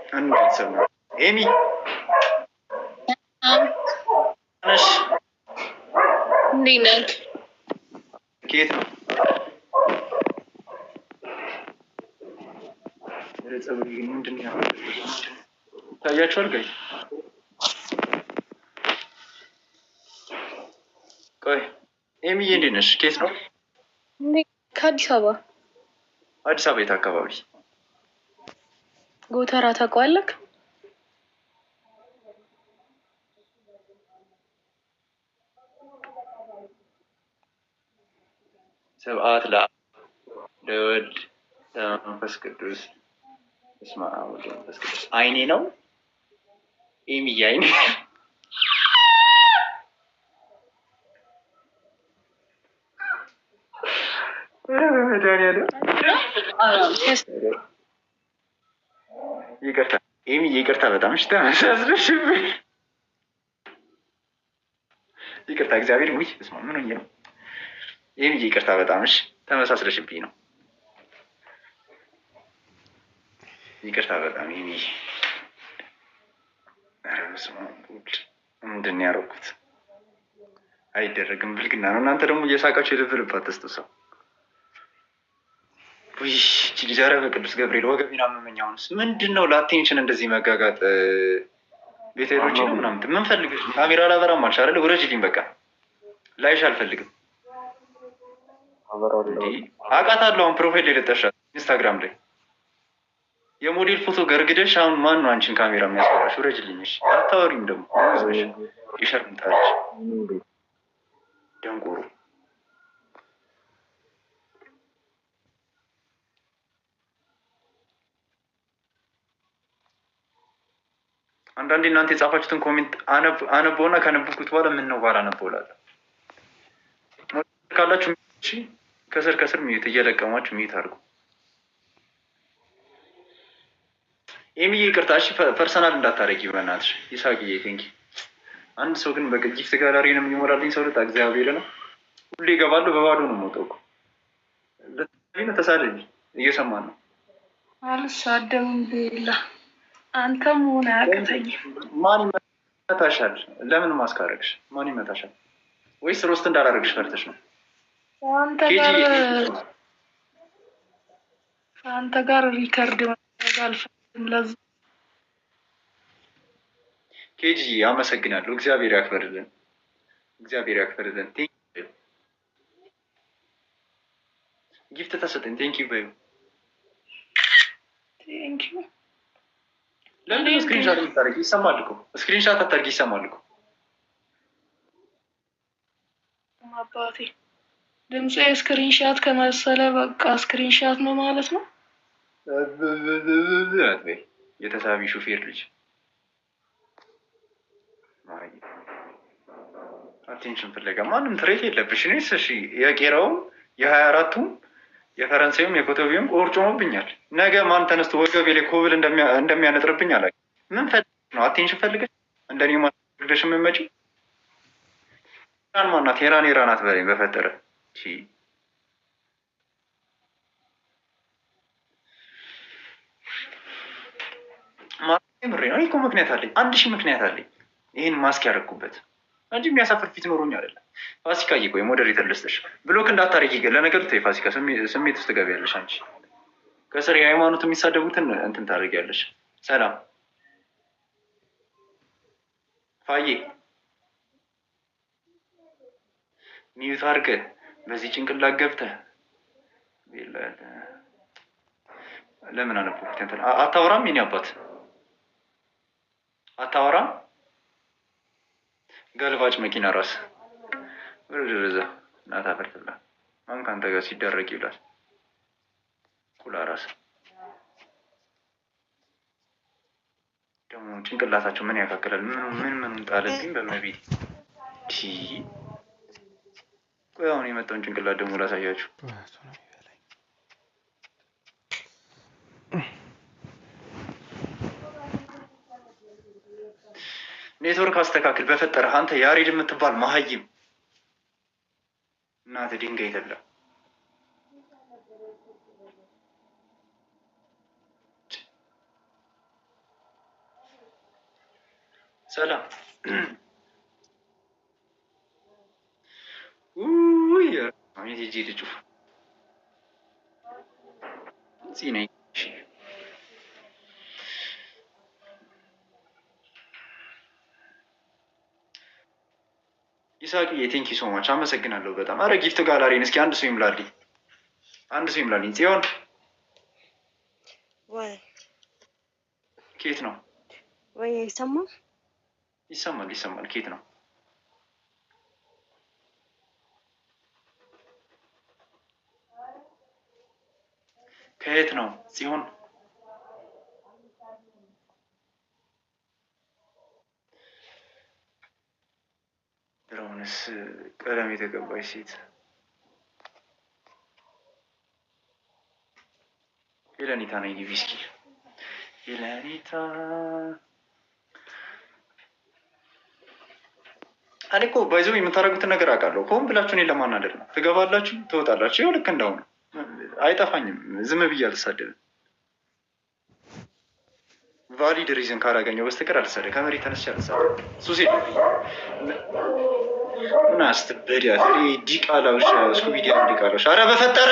አንድ ቤተሰብ ነው። ኤሚ ነሽ? እንዴት ነህ? ከየት ነው? ጸጉር ምንድን ነው ታያችኋል? ጋይ ቆይ ኤሚዬ እንዴት ነሽ? ከየት ነው? ከአዲስ አበባ። አዲስ አበባ የት አካባቢ? ጎተራ ታውቀዋለህ? ስብሐት ለአብ ለወልድ ለመንፈስ ቅዱስ። በስመ አብ ወወልድ ወመንፈስ ቅዱስ። አይኔ ነው ኤሚዬ፣ አይኔ ይቅርታ ኤሚዬ፣ ይቅርታ በጣም እሺ፣ ተመሳስለሽብኝ ይቅርታ። እግዚአብሔር ውይ በስመ አብ ምን ሆኜ ነው ኤሚዬ? ይቅርታ በጣም እሺ፣ ተመሳስለሽብኝ ነው። ይቅርታ በጣም ኤሚዬ። ኧረ በስመ አብ ምንድን ነው ያደረኩት? አይደረግም፣ ብልግና ነው። እናንተ ደግሞ እየሳቃችሁ የልብ ልብ አትስጡ። ውይ እቺ ልጅ፣ ኧረ በቅዱስ ገብርኤል ወገቤን አመመኝ። አሁንስ ምንድን ነው ለአቴንሽን እንደዚህ መጋጋጥ? ቤተሮች ነው ምናምን ምን ፈልገሽ? ካሜራ ላበራም አልሽ አይደል? ውረጅልኝ በቃ፣ ላይሽ አልፈልግም። አውቃታለሁ። አሁን ፕሮፋይል ላይ ለጠሻት ኢንስታግራም ላይ የሞዴል ፎቶ ገርግደሽ፣ አሁን ማን ነው አንቺን ካሜራ የሚያስፈራሽ? ውረጅልኝ። እሺ አታወሪም ደግሞ ዞሽ ይሸርምታለች ደንቆሮ። አንዳንዴ እናንተ የጻፋችሁትን ኮሜንት አነበውና ከነበብኩት በኋላ ምን ነው ባላነበው እላለሁ። ካላችሁ ከስር ከስር ሚዩት እየለቀማችሁ ሚዩት አድርጉ። ኤሚዬ ይቅርታ እሺ፣ ፐርሰናል እንዳታረጊ በእናትሽ። ይሳቅዬ ቴንኪ። አንድ ሰው ግን በጊፍት ጋላሪ ነው የሚሞላልኝ ሰው ልጣ እግዚአብሔር ነው። ሁሌ እገባለሁ በባዶ ነው የምወጣው እኮ። ተሳደቢ፣ እየሰማን ነው። አልሳደብም ብላ አንተም ሆነ አያቅተኝ። ማን ይመታሻል? ለምን ማስካረግሽ? ማን ይመታሻል? ወይስ ሮስት እንዳላረግሽ ፈርተሽ ነው? አንተ ጋር ሪከርድ ማድረግ አልፈልግም። ለዛ ኬጂ አመሰግናለሁ። እግዚአብሔር ያክበርልን፣ እግዚአብሔር ያክበርልን። ጊፍት ተሰጠኝ። ቴንኪው በዩ። ቴንኪው። ለምን ስክሪንሻት የምታደርጊ? ይሰማል እኮ ስክሪንሻት አታርጊ፣ ይሰማል እኮ አባቴ። ድምፅ ስክሪንሻት ከመሰለ በቃ ስክሪንሻት ነው ማለት ነው። የተሳቢ ሹፌር ልጅ አቴንሽን ፍለጋ ማንም ትሬት የለብሽ። እኔስ እሺ የቄራውም የ24ቱም የፈረንሳዩም የኮቶቢውም ቆርጮሞብኛል። ነገ ማን ተነስቶ ወገቤ ላይ ኮብል እንደሚያነጥርብኝ አላውቅም። ምን ፈልገሽ ነው? አቴንሽን ፈልገሽ እንደኔ ማድረግሽ የምመጪው? ራን ማናት? ሄራን ሄራናት በለኝ በፈጠረ ምሬ ነው እኮ። ምክንያት አለኝ፣ 1000 ምክንያት አለኝ ይህን ማስክ ያደረኩበት እንጂ የሚያሳፍር ፊት ኖሮኝ አይደለም። ፋሲካ ቆይ ሞዴሬተር ልስጥሽ። ብሎክ እንዳታረጊ ግን ለነገሩ ተይ ፋሲካ፣ ስሜት ውስጥ ትገቢያለሽ አንቺ። ከስር የሃይማኖት የሚሳደቡትን እንትን ታደርጊያለሽ። ሰላም ፋዬ ሚዩት አድርገህ በዚህ ጭንቅላት ገብተህ ለምን አነበብኩት? እንትን አታወራም? የኔ አባት አታወራም? ገልባጭ መኪና ራስ ወደዛ እናት አፈርትላ ማን ከአንተ ጋር ሲደረግ ይውላል? ኩላ ራስ ደግሞ ጭንቅላታቸው ምን ያካክላል? ምን ጣለብኝ በመቤት ቆይ አሁን የመጣውን ጭንቅላት ደግሞ ላሳያችሁ። ኔትወርክ አስተካክል በፈጠረ አንተ ያሬድ የምትባል መሀይም እናት ድንጋይ ተብላ ሰላም ውይ አሁን ሂጂ ልጩ እዚህ ነኝ። ይሳቅዬ ቴንኪ ሶ ማች አመሰግናለሁ በጣም። አረ ጊፍት ጋላሪን እስኪ አንድ ሰው ይምላልኝ፣ አንድ ሰው ይምላልኝ። ጽዮን ኬት ነው ወይ? ይሰማል ይሰማል ይሰማል። ኬት ነው? ከየት ነው ጽዮን? ድሮውንስ ቀለም የተቀባች ሴት ሄለኒታ ነኝ። ግቢ እስኪ ሄለኒታ። እኔ እኮ ባይዞ የምታደርጉትን ነገር አውቃለሁ። ሆን ብላችሁ እኔን ለማናደድ ነው። ትገባላችሁ፣ ትወጣላችሁ። ይኸው ልክ እንደሆነ አይጠፋኝም። ዝም ብዬ አልሳደብም። ቫሊድ ሪዝን ካላገኘው በስተቀር አልሳደብም። ከመሬት ተነስቼ አልሳደብም። ሱሴ ምን አስትበዳ ዲቃላዎች፣ ስኩቢዲያ ዲቃላዎች። አረ በፈጠረ